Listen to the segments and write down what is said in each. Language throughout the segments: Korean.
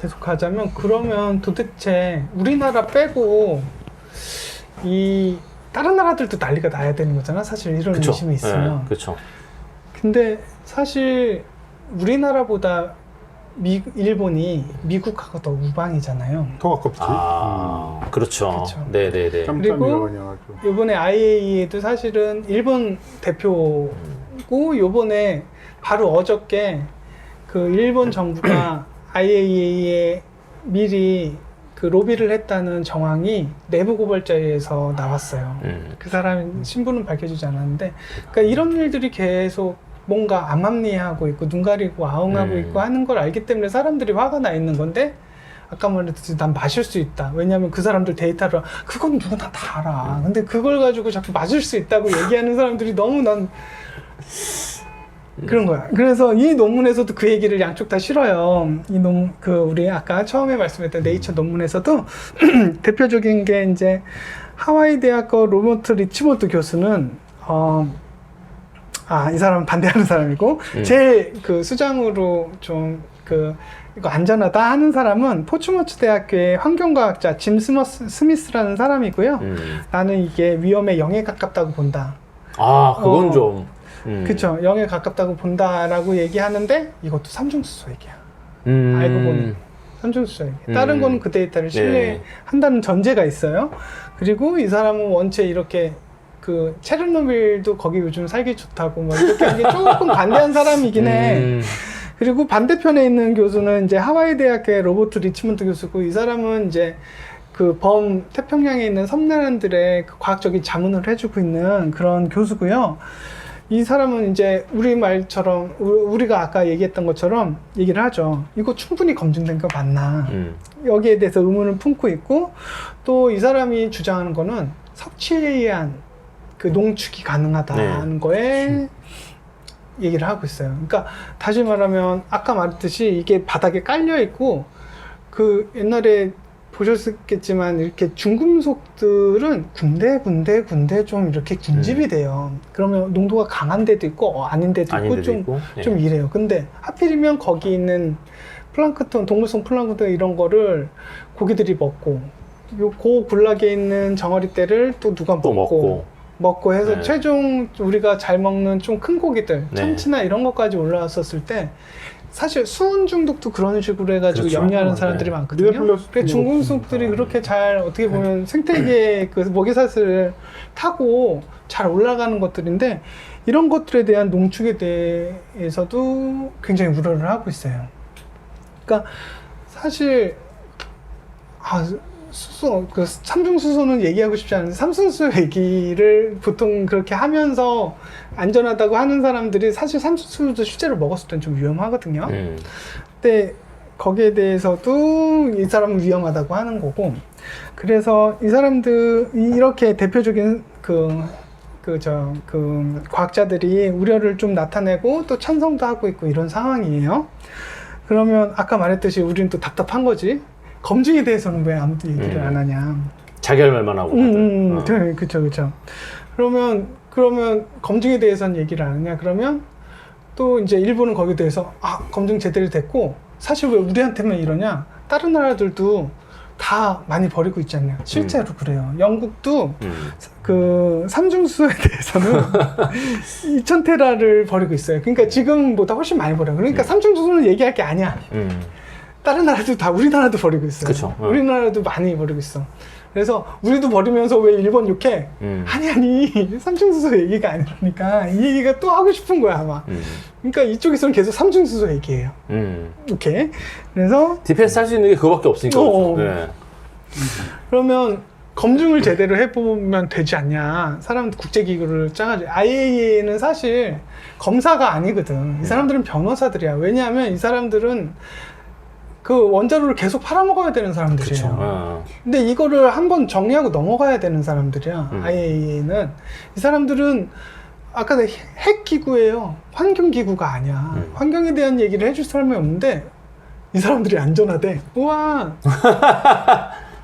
계속 하자면 그러면 도대체 우리나라 빼고 이 다른 나라들도 난리가 나야 되는 거잖아. 사실 이런 그쵸. 의심이 있으면. 네, 그렇죠. 근데 사실 우리나라보다 일본이 미국하고 더 우방이잖아요. 더 가깝지. 그렇죠. 그쵸. 네네네. 그리고 짬짬이라고 이번에 IAEA도 사실은 일본 대표고 요번에 바로 어저께 그 일본 정부가 IAEA에 미리 그 로비를 했다는 정황이 내부 고발자에서 나왔어요. 그 사람 신분은 밝혀지지 않았는데, 그러니까 이런 일들이 계속 뭔가 암암리하고 있고 눈 가리고 아웅하고 있고 하는 걸 알기 때문에 사람들이 화가 나 있는 건데, 아까 말했듯이 난 마실 수 있다. 왜냐하면 그 사람들 데이터를 그건 누구나 다 알아. 근데 그걸 가지고 자꾸 마실 수 있다고 얘기하는 사람들이 너무 난 그런 거야. 그래서 이 논문에서도 그 얘기를 양쪽 다 실어요. 이 우리 아까 처음에 말씀했던 네이처 논문에서도 대표적인 게 이제 하와이 대학교 로버트 리치모드 교수는 이 사람은 반대하는 사람이고 제일 그 수장으로 좀 이거 안전하다 하는 사람은 포츠머츠 대학교의 환경과학자 짐 스미스라는 사람이고요. 나는 이게 위험에 0에 가깝다고 본다. 그건 좀. 그쵸. 0에 가깝다고 본다라고 얘기하는데 이것도 삼중수소 얘기야. 알고 보니 삼중수소 얘기. 다른 거는 그 데이터를 신뢰한다는 전제가 있어요. 그리고 이 사람은 원체 이렇게 그 체르노빌도 거기 요즘 살기 좋다고 뭐 이렇게 한 게 조금 반대한 사람이긴 해. 그리고 반대편에 있는 교수는 이제 하와이 대학의 로버트 리치먼드 교수고, 이 사람은 이제 그 태평양에 있는 섬나라들의 그 과학적인 자문을 해주고 있는 그런 교수고요. 이 사람은 이제 우리 말처럼 우리가 아까 얘기했던 것처럼 얘기를 하죠. 이거 충분히 검증된 거 맞나? 여기에 대해서 의문을 품고 있고, 또 이 사람이 주장하는 거는 섭취에 의한 그 농축이 가능하다는 거에 얘기를 하고 있어요. 그러니까 다시 말하면 아까 말했듯이 이게 바닥에 깔려 있고, 그 옛날에 보셨겠지만 이렇게 중금속들은 군데 좀 이렇게 군집이 돼요. 그러면 농도가 강한 데도 있고 아닌 데도 있고 좀 이래요. 근데 하필이면 거기 있는 플랑크톤, 동물성 플랑크톤 이런 거를 고기들이 먹고, 요 굴락에 있는 정어리떼를 또 누가 먹고 해서 최종 우리가 잘 먹는 좀 큰 고기들, 참치나 이런 것까지 올라왔었을 때 사실 수은 중독도 그런 식으로 해가지고 염려하는 사람들이 많거든요. 그래서 중금속들이 그렇게 잘 어떻게 보면 생태계의 그 먹이사슬을 타고 잘 올라가는 것들인데, 이런 것들에 대한 농축에 대해서도 굉장히 우려를 하고 있어요. 그러니까 사실 그 삼중수소는 얘기하고 싶지 않은데 삼중수소 얘기를 보통 그렇게 하면서 안전하다고 하는 사람들이 사실 삼중수소도 실제로 먹었을 땐 좀 위험하거든요. 근데 거기에 대해서도 이 사람은 위험하다고 하는 거고, 그래서 이 사람들 이렇게 대표적인 과학자들이 우려를 좀 나타내고 또 찬성도 하고 있고 이런 상황이에요. 그러면 아까 말했듯이 우리는 또 답답한 거지. 검증에 대해서는 왜 아무도 얘기를 안 하냐. 자기 할 말만 하고. 그쵸. 그러면 검증에 대해서는 얘기를 안 하냐. 그러면 또 이제 일본은 거기에 대해서 검증 제대로 됐고, 사실 왜 우리한테만 이러냐. 다른 나라들도 다 많이 버리고 있지 않냐. 실제로 그래요. 영국도 그 삼중수소에 대해서는 2000테라를 버리고 있어요. 그러니까 지금보다 훨씬 많이 버려요. 그러니까 삼중수소는 얘기할 게 아니야. 다른 나라도 다, 우리나라도 버리고 있어요. 그쵸. 우리나라도 많이 버리고 있어. 그래서 우리도 버리면서 왜 일본 욕해? 아니 삼중수소 얘기가 아니라니까. 이 얘기가 또 하고 싶은 거야 아마. 그러니까 이쪽에서는 계속 삼중수소 얘기해요. 오케이. 그래서 디펜스 할 수 있는 게 그거밖에 없으니까. 네. 그러면 검증을 제대로 해보면 되지 않냐. 국제기구를 짜가지고. IAEA는 사실 검사가 아니거든. 이 사람들은 변호사들이야. 왜냐하면 이 사람들은 그 원자로를 계속 팔아먹어야 되는 사람들이에요. 근데 이거를 한번 정리하고 넘어가야 되는 사람들이야. IAEA는. 이 사람들은 아까 핵기구예요. 환경기구가 아니야. 환경에 대한 얘기를 해줄 사람이 없는데 이 사람들이 안전하대. 우와.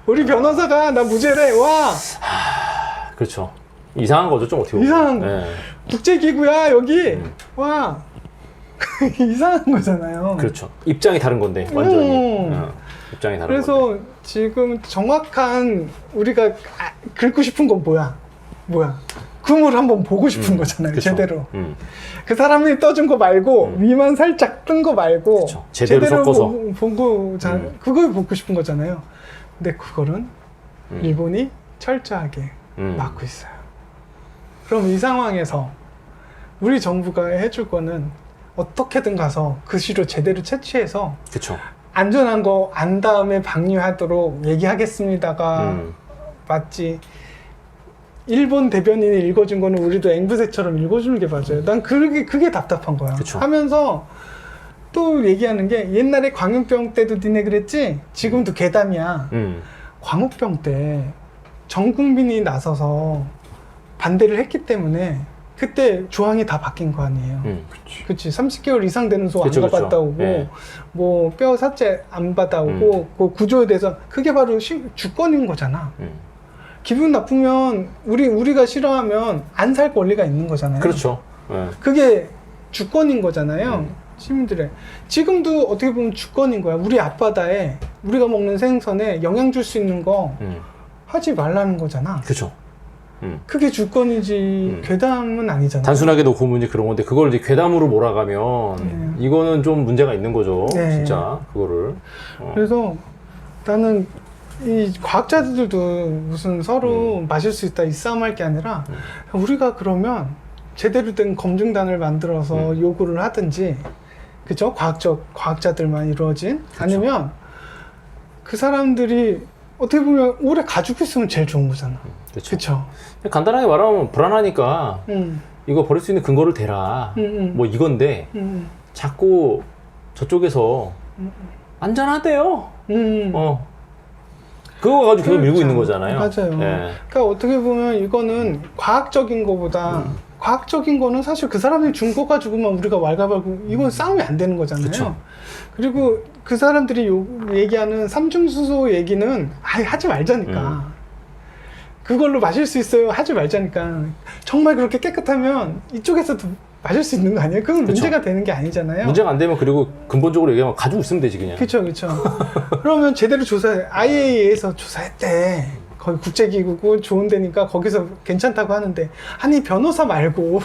우리 변호사가 나 무죄래. 와. 그렇죠. 이상한 거죠, 좀 어떻게 보면. 이상한 거. 국제기구야 여기. 와. 이상한 거잖아요. 그렇죠. 입장이 다른 건데 완전히. 입장이 다른 그래서 건데. 지금 정확한 우리가 긁고 싶은 건 뭐야? 그물 한번 보고 싶은 거잖아요. 그쵸. 제대로. 그 사람이 떠준 거 말고 위만 살짝 뜬 거 말고 그쵸. 제대로 섞어서. 보고 그걸 보고 싶은 거잖아요. 근데 그거는 일본이 철저하게 막고 있어요. 그럼 이 상황에서 우리 정부가 해줄 거는 어떻게든 가서 그 시로 제대로 채취해서 그쵸. 안전한 거 안 다음에 방류하도록 얘기하겠습니다가 맞지. 일본 대변인이 읽어준 거는 우리도 앵부새처럼 읽어주는 게 맞아요. 난 그게 답답한 거야. 그쵸. 하면서 또 얘기하는 게 옛날에 광우병 때도 니네 그랬지? 지금도 괴담이야. 광우병 때 전 국민이 나서서 반대를 했기 때문에 그때 조항이 다 바뀐 거 아니에요. 그치. 30개월 이상 되는 소 안 그쵸, 가봤다 그쵸. 오고, 예. 뭐 뼈 삭제 안 받아오고, 그 구조에 대해서 그게 바로 주권인 거잖아. 기분 나쁘면 우리가 싫어하면 안 살 권리가 있는 거잖아요. 그렇죠. 예. 그게 주권인 거잖아요. 시민들의. 지금도 어떻게 보면 주권인 거야. 우리 앞바다에 우리가 먹는 생선에 영향 줄 수 있는 거 하지 말라는 거잖아. 그쵸. 그게 주권이지 괴담은 아니잖아. 단순하게 놓고 보면 이제 그런 건데 그걸 이제 괴담으로 몰아가면 이거는 좀 문제가 있는 거죠. 네. 진짜 그거를. 그래서 나는 이 과학자들도 무슨 서로 마실 수 있다 이 싸움할 게 아니라 우리가 그러면 제대로 된 검증단을 만들어서 요구를 하든지, 그죠? 과학자들만 이루어진. 그쵸. 아니면 그 사람들이 어떻게 보면 오래 가지고 있으면 제일 좋은 거잖아. 그렇죠. 그쵸? 간단하게 말하면 불안하니까 이거 버릴 수 있는 근거를 대라. 뭐 이건데 자꾸 저쪽에서 안전하대요. 그거 가지고 계속 밀고 있는 거잖아요. 맞아요. 예. 그러니까 어떻게 보면 이거는 과학적인 거보다 과학적인 거는 사실 그 사람들이 준 거 가지고만 우리가 왈가왈부 이건 싸움이 안 되는 거잖아요. 그쵸. 그리고 그 사람들이 얘기하는 삼중수소 얘기는 아예 하지 말자니까. 그걸로 마실 수 있어요. 하지 말자니까. 정말 그렇게 깨끗하면 이쪽에서도 마실 수 있는 거 아니에요? 그건 그쵸. 문제가 되는 게 아니잖아요. 문제가 안 되면 그리고 근본적으로 얘기하면 가지고 있으면 되지 그냥. 그쵸. 그러면 제대로 조사해. IAEA에서 조사했대. 거기 국제기구고 좋은 데니까 거기서 괜찮다고 하는데, 아니 변호사 말고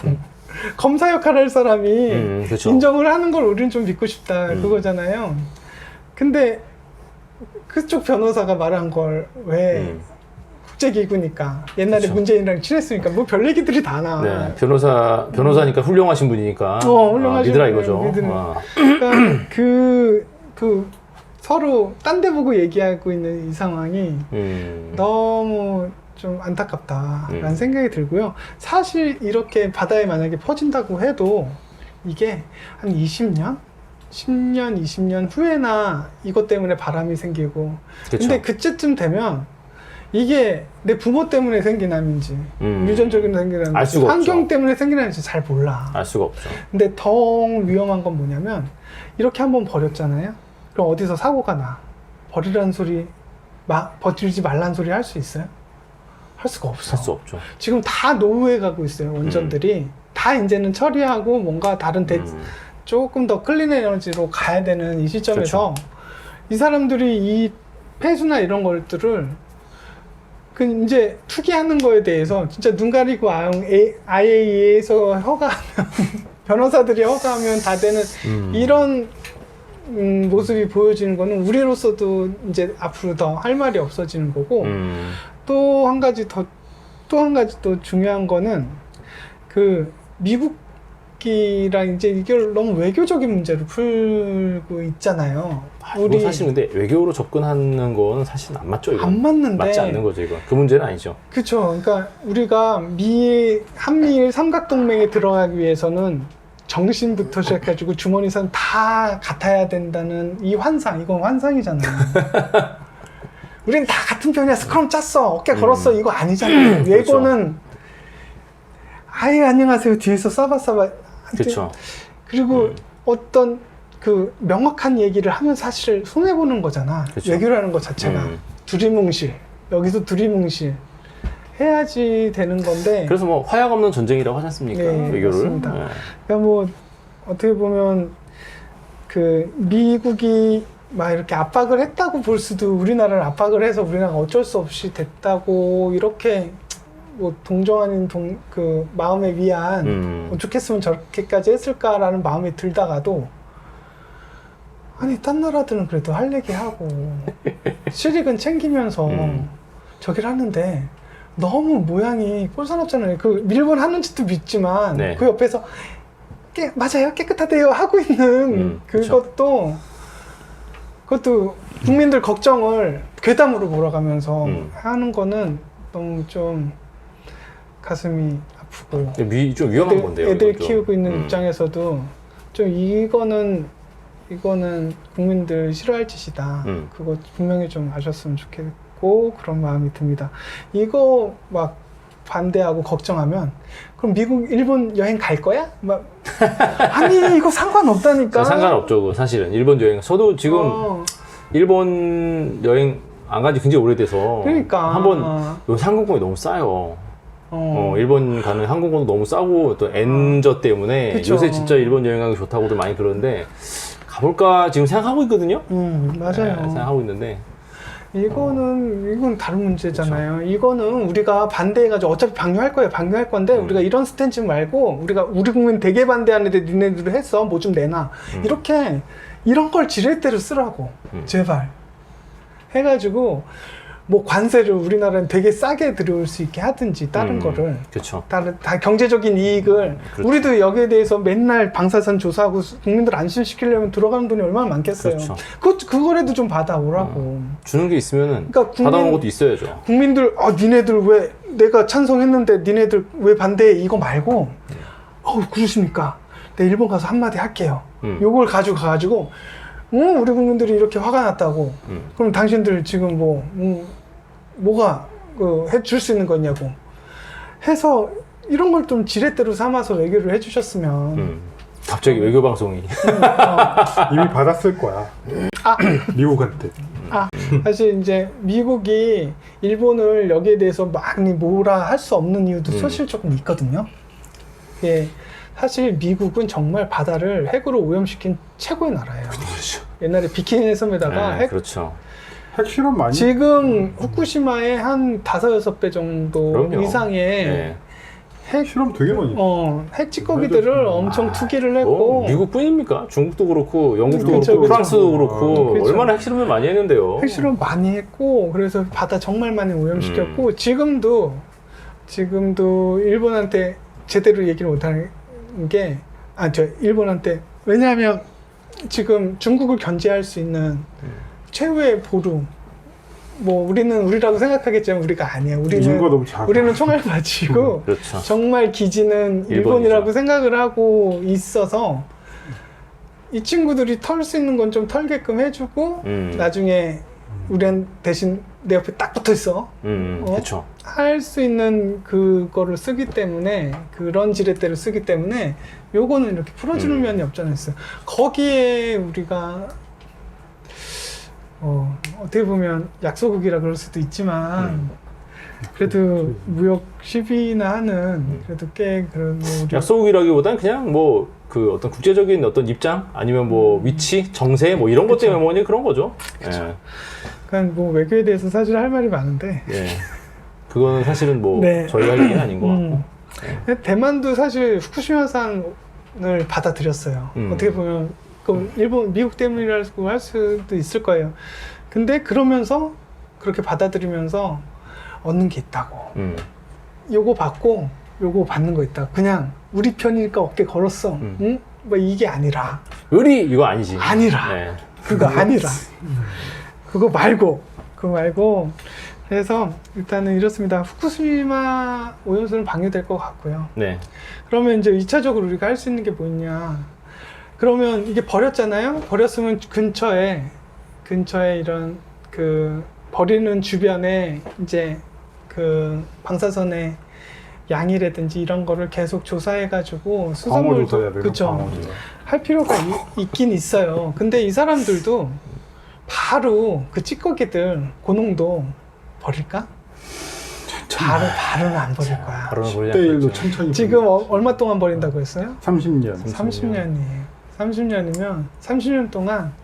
검사 역할을 할 사람이 그쵸. 인정을 하는 걸 우리는 좀 믿고 싶다 그거잖아요. 근데 그쪽 변호사가 말한 걸 왜 국제기구니까 옛날에 그쵸. 문재인이랑 친했으니까 뭐 별 얘기들이 다 나와. 네, 변호사니까 훌륭하신 분이니까 훌륭하신 믿으라 분이에요. 이거죠. 믿으라. 그러니까 그 서로 딴 데 보고 얘기하고 있는 이 상황이 너무 좀 안타깝다라는 생각이 들고요. 사실 이렇게 바다에 만약에 퍼진다고 해도 이게 한 10년, 20년 후에나 이것 때문에 바람이 생기고, 그쵸. 근데 그때쯤 되면 이게 내 부모 때문에 생긴 암인지 유전적으로 생긴 알 암인지 수가 환경 없죠. 때문에 생긴 암인지 잘 몰라. 알 수가 없죠. 근데 더 위험한 건 뭐냐면 이렇게 한번 버렸잖아요. 그럼 어디서 사고가 나. 버리라는 소리, 버리지 말라는 소리 할 수 있어요? 할 수가 없어. 할 수 없죠. 지금 다 노후해 가고 있어요. 원전들이. 다 이제는 처리하고 뭔가 다른 조금 더 클린 에너지로 가야 되는 이 시점에서 그렇죠. 이 사람들이 이 폐수나 이런 것들을 이제 투기하는 거에 대해서 진짜 눈 가리고 IAEA에서 허가하면 변호사들이 허가하면 다 되는 이런 모습이 보여지는 거는 우리로서도 이제 앞으로 더 할 말이 없어지는 거고, 또 한 가지 또 중요한 거는 그 미국이랑 이제 이걸 너무 외교적인 문제로 풀고 있잖아요. 우리 사실 근데 외교로 접근하는 거는 사실 안 맞죠. 이건 안 맞는데 맞지 않는 거죠. 이건 그 문제는 아니죠. 그렇죠. 그러니까 우리가 한미일 삼각동맹에 들어가기 위해서는 정신부터 시작해가지고 주머니선 다 같아야 된다는 이 환상, 이건 환상이잖아요. 우린 다 같은 편이야. 스크럼 짰어, 어깨 걸었어, 이거 아니잖아요. 외고는 아예 안녕하세요 뒤에서 싸바싸바. 그렇죠. 그리고 어떤 그 명확한 얘기를 하면 사실 손해 보는 거잖아. 그쵸. 외교라는 것 자체가 두리뭉실, 여기서 두리뭉실 해야지 되는 건데. 그래서 뭐 화약 없는 전쟁이라고 하지 않습니까? 네, 외교를. 맞습니다. 네. 그러니까 뭐 어떻게 보면 그 미국이 막 이렇게 압박을 했다고 볼 수도 우리나라를 압박을 해서 우리나라가 어쩔 수 없이 됐다고 이렇게 뭐 동정 아닌 그 마음에 위안 어떻겠으면 저렇게까지 했을까라는 마음이 들다가도 아니 딴 나라들은 그래도 할 얘기하고 실익은 챙기면서 저기를 하는데 너무 모양이 꼴사납잖아요. 그 일본 하는 짓도 믿지만 네. 그 옆에서 맞아요 깨끗하대요 하고 있는 그것도 국민들 걱정을 괴담으로 몰아가면서 하는 거는 너무 좀 가슴이 아프고 좀 위험한 건데요. 애들 이건 좀. 키우고 있는 입장에서도 좀 이거는 국민들 싫어할 짓이다. 그거 분명히 좀 아셨으면 좋겠고 그런 마음이 듭니다. 이거 막 반대하고 걱정하면 그럼 미국, 일본 여행 갈 거야? 막 아니 이거 상관없다니까. 상관없죠. 사실은 일본 여행. 저도 지금 일본 여행 안 간 지 굉장히 오래돼서 그러니까 한번 요새 항공권이 너무 싸요. 일본 가는 항공권도 너무 싸고 또 엔저 때문에 그쵸. 요새 진짜 일본 여행 가기 좋다고들 많이 그러는데 가볼까 지금 생각하고 있거든요. 맞아요. 네, 생각하고 있는데 이건 다른 문제잖아요. 그렇죠. 이거는 우리가 반대해가지고 어차피 방류할 거예요. 방류할 건데 우리가 이런 스탠스 말고 우리 국민 되게 반대하는데 니네들 했어 뭐 좀 내놔 이렇게 이런 걸 지렛대로 쓰라고 제발 해가지고 뭐 관세를 우리나라는 되게 싸게 들여올 수 있게 하든지 다른 거를 그렇죠. 다 경제적인 이익을 그렇죠. 우리도 여기에 대해서 맨날 방사선 조사하고 국민들 안심시키려면 들어가는 돈이 얼마나 많겠어요. 그렇죠. 그거라도 좀 받아오라고. 주는 게 있으면은 그러니까 받아오는 것도 있어야죠. 국민들 니네들 왜 내가 찬성했는데 니네들 왜 반대해 이거 말고 그러십니까? 내가 일본 가서 한마디 할게요. 요걸 가지고 가가지고 우리 국민들이 이렇게 화가 났다고 그럼 당신들 지금 뭐가 해줄 수 있는 거냐고 해서 이런 걸 좀 지렛대로 삼아서 외교를 해주셨으면 갑자기 외교 방송이 이미 받았을 거야. 미국한테. 사실 이제 미국이 일본을 여기에 대해서 많이 뭐라 할 수 없는 이유도 사실 조금 있거든요. 예, 사실 미국은 정말 바다를 핵으로 오염시킨 최고의 나라예요. 그렇죠. 옛날에 비키니 섬에다가 핵 그렇죠. 핵실험 많이. 지금 후쿠시마의 한 5-6배 정도 그럼요. 이상의 핵 실험 되게 많이. 핵 찌꺼기들을 엄청 투기를 했고 미국뿐입니까? 중국도 그렇고 영국도 그렇죠, 그렇고 그렇죠. 프랑스도 그렇고 그렇죠. 얼마나 핵실험을 많이 했는데요. 핵실험 많이 했고 그래서 바다 정말 많이 오염시켰고 지금도 일본한테 제대로 얘기를 못하는 게 일본한테 왜냐하면 지금 중국을 견제할 수 있는 최후의 보루 뭐 우리는 우리라고 생각하겠지만 우리가 아니야. 인구가 너무 작아. 우리는 총알 맞이고 그렇죠. 정말 기지는 일본이죠. 일본이라고 생각을 하고 있어서 이 친구들이 털 수 있는 건 좀 털게끔 해주고 나중에 우리는 대신 내 옆에 딱 붙어 있어. 그렇죠. 할 수 있는 그거를 쓰기 때문에 그런 지렛대를 쓰기 때문에 요거는 이렇게 풀어주는 면이 없잖아 있어요. 거기에 우리가 어떻게 보면 약소국이라 그럴 수도 있지만 그래도 무역 시비나 하는 그래도 꽤 그런 우리 약속이라기보다는 그냥 뭐 그 어떤 국제적인 어떤 입장 아니면 뭐 위치, 정세 뭐 이런 것 때문에 뭐니 그런 거죠. 예. 그러니까 뭐 외교에 대해서 사실 할 말이 많은데 예. 그거는 사실은 뭐 네. 저희 할 얘기는 아닌 것 같고. 대만도 사실 후쿠시마산을 받아들였어요. 어떻게 보면 그 일본, 미국 때문이라고 할 수도 있을 거예요. 근데 그러면서 그렇게 받아들이면서 얻는 게 있다고. 요거 받고 요거 받는 거 있다. 그냥 우리 편이니까 어깨 걸었어. 응? 뭐 이게 아니라. 의리 이거 아니지. 아니라. 네. 그거 아니라. 그거 말고. 그래서 일단은 이렇습니다. 후쿠시마 오염수는 방류될 것 같고요. 네. 그러면 이제 2차적으로 우리가 할 수 있는 게 뭐냐. 그러면 이게 버렸잖아요. 버렸으면 근처에 이런 그 버리는 주변에 이제 그 방사선의 양이라든지 이런 거를 계속 조사해가지고 수돗물 그쵸 할 필요가 있긴 있어요. 근데 이 사람들도 바로 그 찌꺼기들 고농도 버릴까? 바로는 안 버릴 거야. 바로는 버리지 10대 1로 않겠죠. 천천히. 지금 얼마 동안 버린다고 했어요? 30년. 30년이에요. 30년이면 30년 동안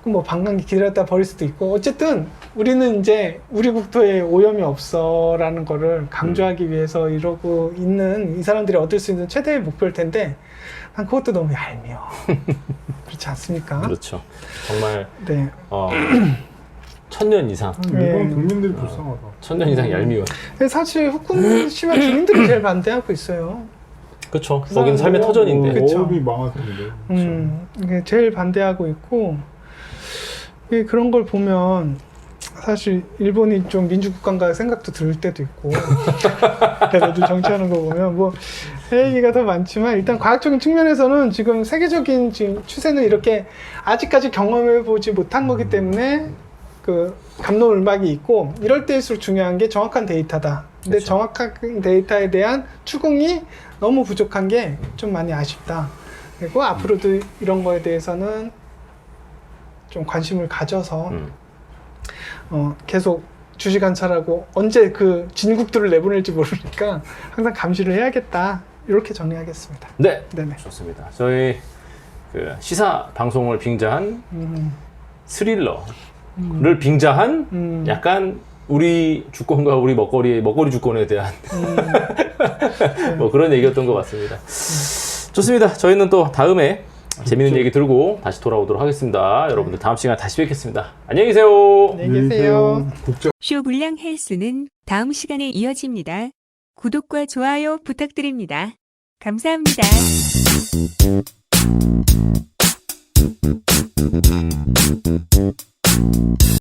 뭐 반감기 기다렸다 버릴 수도 있고 어쨌든 우리는 이제 우리 국토에 오염이 없어라는 거를 강조하기 위해서 이러고 있는 이 사람들이 얻을 수 있는 최대의 목표일 텐데 난 그것도 너무 얄미워. 그렇지 않습니까? 그렇죠. 정말 네. 1000년 이상, 일본 국민들이 불쌍하다. 1000년 이상 얄미워. 근데 사실 후쿠시마 주민들이 제일 반대하고 있어요. 그렇죠. 그 거긴 삶의 사람은 터전인데. 그쵸. 어업이 망하던데. 이게 제일 반대하고 있고 이게 그런 걸 보면 사실 일본이 좀 민주국가인가 생각도 들 때도 있고 걔네들 정치하는 거 보면 뭐 얘기가 더 많지만 일단 과학적인 측면에서는 지금 세계적인 지금 추세는 이렇게 아직까지 경험해 보지 못한 거기 때문에 그 갑론을박이 있고 이럴 때일수록 중요한 게 정확한 데이터다. 근데 그쵸. 정확한 데이터에 대한 추궁이 너무 부족한 게 좀 많이 아쉽다. 그리고 앞으로도 이런 거에 대해서는 좀 관심을 가져서 계속 주시 관찰하고 언제 그 진국들을 내보낼지 모르니까 항상 감시를 해야겠다. 이렇게 정리하겠습니다. 네, 네네. 좋습니다. 저희 그 시사 방송을 빙자한 스릴러를 빙자한 약간 우리 주권과 우리 먹거리 주권에 대한 뭐 그런 얘기였던 것 같습니다. 좋습니다. 저희는 또 다음에 재밌는 얘기 들고 다시 돌아오도록 하겠습니다. 여러분들 다음 시간에 다시 뵙겠습니다. 안녕히 계세요. 안녕히 계세요. 쇼불량 헬스는 다음 시간에 이어집니다. 구독과 좋아요 부탁드립니다. 감사합니다.